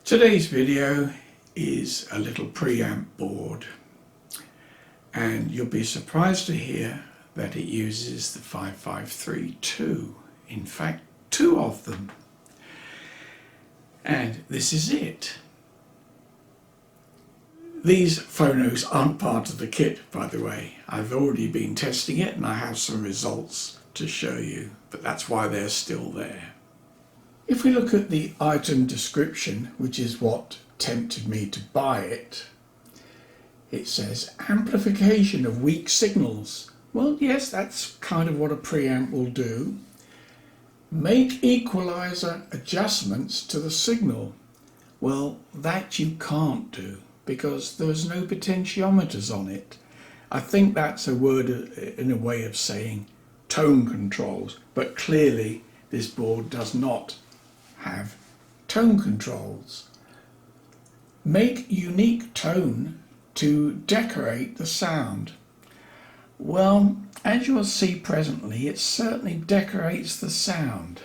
Today's video is a little preamp board, and you'll be surprised to hear that it uses the 5532. In fact, two of them. And this is it. These phonos aren't part of the kit, by the way. I've already been testing it and I have some results to show you, but that's why they're still there. If we look at the item description, which is what tempted me to buy it, it says amplification of weak signals. Well, yes, that's kind of what a preamp will do. Make equalizer adjustments to the signal. Well, that you can't do because there's no potentiometers on it. I think that's a word in a way of saying tone controls, but clearly this board does not have tone controls. Make unique tone to decorate the sound. Well, as you'll see presently, it certainly decorates the sound.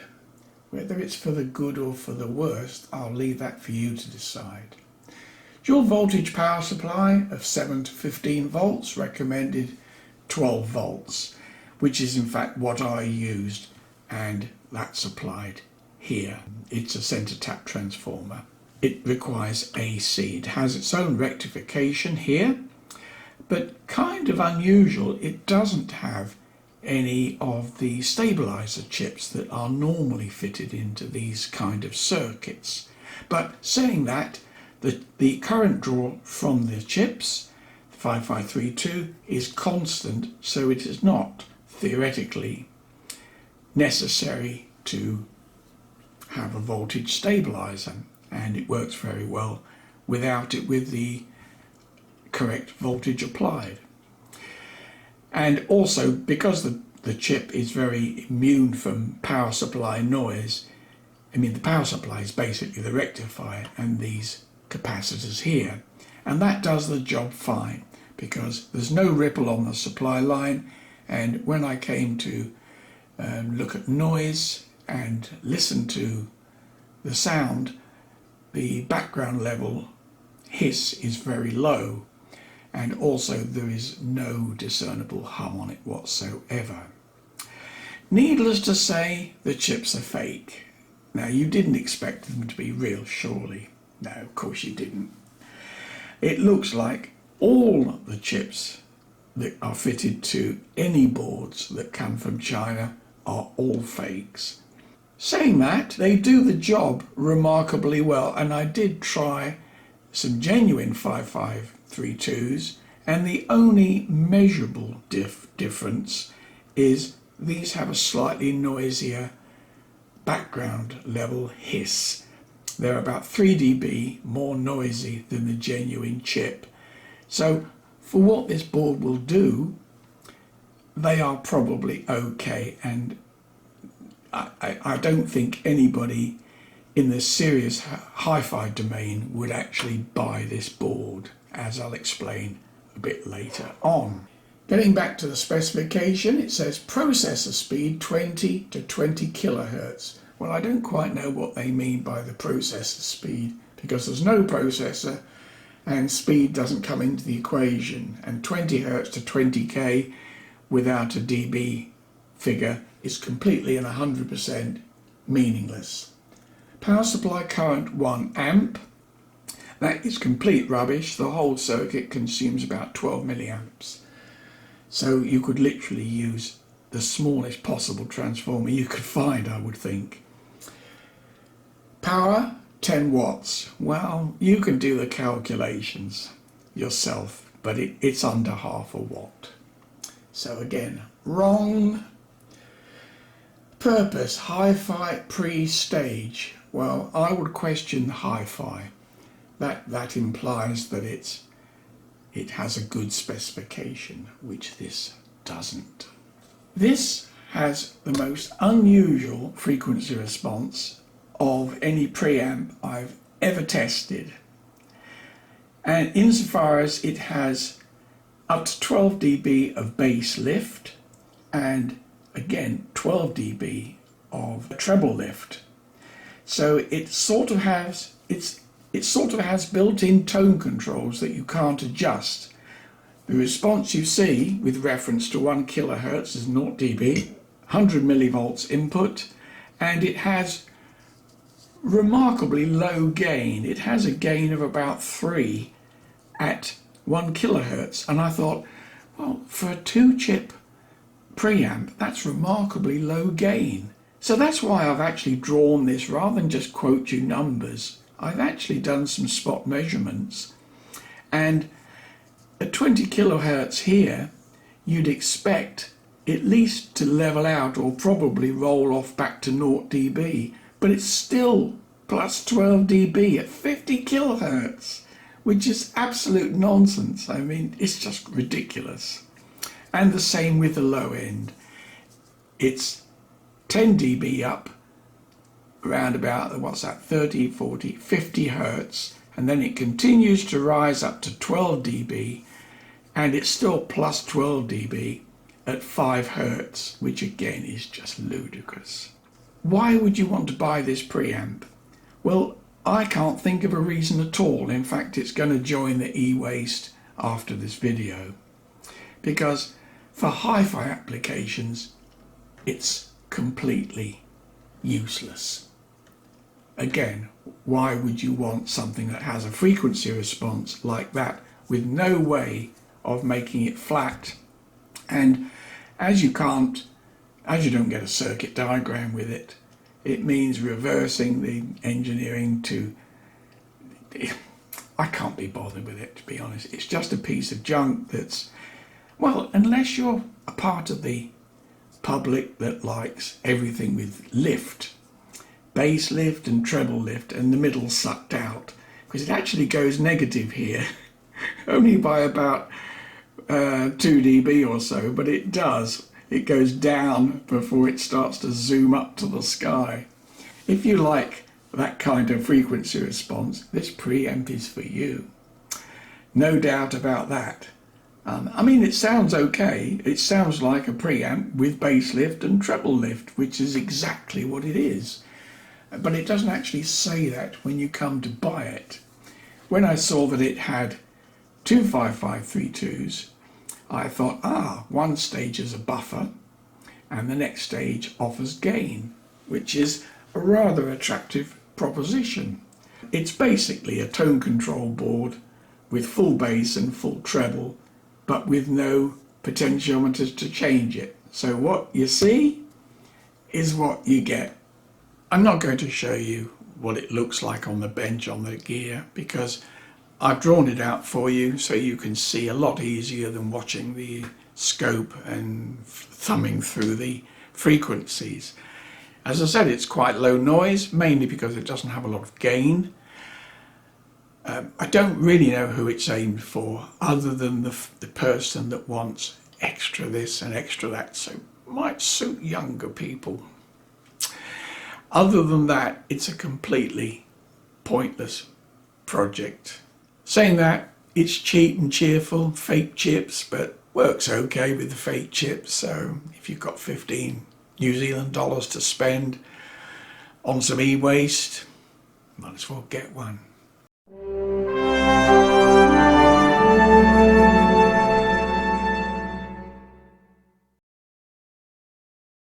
Whether it's for the good or for the worst, I'll leave that for you to decide. Dual voltage power supply of 7 to 15 volts, recommended 12 volts, which is in fact what I used, and that's applied here. It's a center tap transformer. It requires AC. It has its own rectification here, but kind of unusual, it doesn't have any of the stabilizer chips that are normally fitted into these kind of circuits. But saying that, the current draw from the chips, 5532, is constant, so it is not theoretically necessary to have a voltage stabilizer, and it works very well without it with the correct voltage applied. And also, because the chip is very immune from power supply noise, the power supply is basically the rectifier and these capacitors here, and that does the job fine because there's no ripple on the supply line. And when I came to look at noise and listen to the sound, the background level hiss is very low, and also there is no discernible hum on it whatsoever. Needless to say, the chips are fake. Now, you didn't expect them to be real, surely. No, of course you didn't. It looks like all the chips that are fitted to any boards that come from China are all fakes. Saying that, they do the job remarkably well, and I did try some genuine 5532s, and the only measurable difference is these have a slightly noisier background level hiss. They're about 3 dB more noisy than the genuine chip. So for what this board will do, they are probably okay, and I don't think anybody in the serious hi-fi domain would actually buy this board, as I'll explain a bit later on. Getting back to the specification, it says processor speed 20 to 20 kilohertz. Well, I don't quite know what they mean by the processor speed, because there's no processor and speed doesn't come into the equation, and 20 hertz to 20k without a dB figure is completely and 100% meaningless. Power supply current 1 amp. That is complete rubbish. The whole circuit consumes about 12 milliamps. So you could literally use the smallest possible transformer you could find, I would think. Power 10 watts. Well, you can do the calculations yourself, but it's under half a watt. So again, wrong. Purpose, hi-fi pre-stage. Well, I would question hi-fi. That implies that it has a good specification, which this doesn't. This has the most unusual frequency response of any preamp I've ever tested. And insofar as it has up to 12 dB of bass lift, and again 12 dB of treble lift. So it sort of has, it's it sort of has built-in tone controls that you can't adjust. The response you see with reference to 1 kilohertz is 0 dB, 100 millivolts input, and it has remarkably low gain. It has a gain of about 3 at 1 kilohertz, and I thought, well, for a 2-chip preamp, that's remarkably low gain. So that's why I've actually drawn this. Rather than just quote you numbers, I've actually done some spot measurements, and at 20 kilohertz here, you'd expect at least to level out or probably roll off back to 0 dB, but it's still plus 12 dB at 50 kilohertz, which is absolute nonsense. I mean, it's just ridiculous. And the same with the low end. It's 10 dB up around about, what's that, 30, 40, 50 hertz, and then it continues to rise up to 12 dB, and it's still plus 12 dB at 5 hertz, which again is just ludicrous. Why would you want to buy this preamp? Well, I can't think of a reason at all. In fact, it's going to join the e-waste after this video, because for hi-fi applications, it's completely useless. Again, why would you want something that has a frequency response like that with no way of making it flat? And as you don't get a circuit diagram with it, it means reversing the engineering to, I can't be bothered with it, to be honest. It's just a piece of junk that's, well, unless you're a part of the public that likes everything with lift, bass lift and treble lift, and the middle sucked out, because it actually goes negative here, only by about 2 dB or so, but it does. It goes down before it starts to zoom up to the sky. If you like that kind of frequency response, this preamp is for you. No doubt about that. I mean, it sounds okay. It sounds like a preamp with bass lift and treble lift, which is exactly what it is. But it doesn't actually say that when you come to buy it. When I saw that it had 2 5532s, I thought, one stage is a buffer and the next stage offers gain, which is a rather attractive proposition. It's basically a tone control board with full bass and full treble, but with no potentiometers to change it. So what you see is what you get. I'm not going to show you what it looks like on the bench on the gear, because I've drawn it out for you so you can see a lot easier than watching the scope and thumbing through the frequencies. As I said, it's quite low noise, mainly because it doesn't have a lot of gain. I don't really know who it's aimed for, other than the person that wants extra this and extra that, so it might suit younger people. Other than that, it's a completely pointless project. Saying that, it's cheap and cheerful, fake chips, but works okay with the fake chips. So if you've got 15 New Zealand dollars to spend on some e-waste, might as well get one.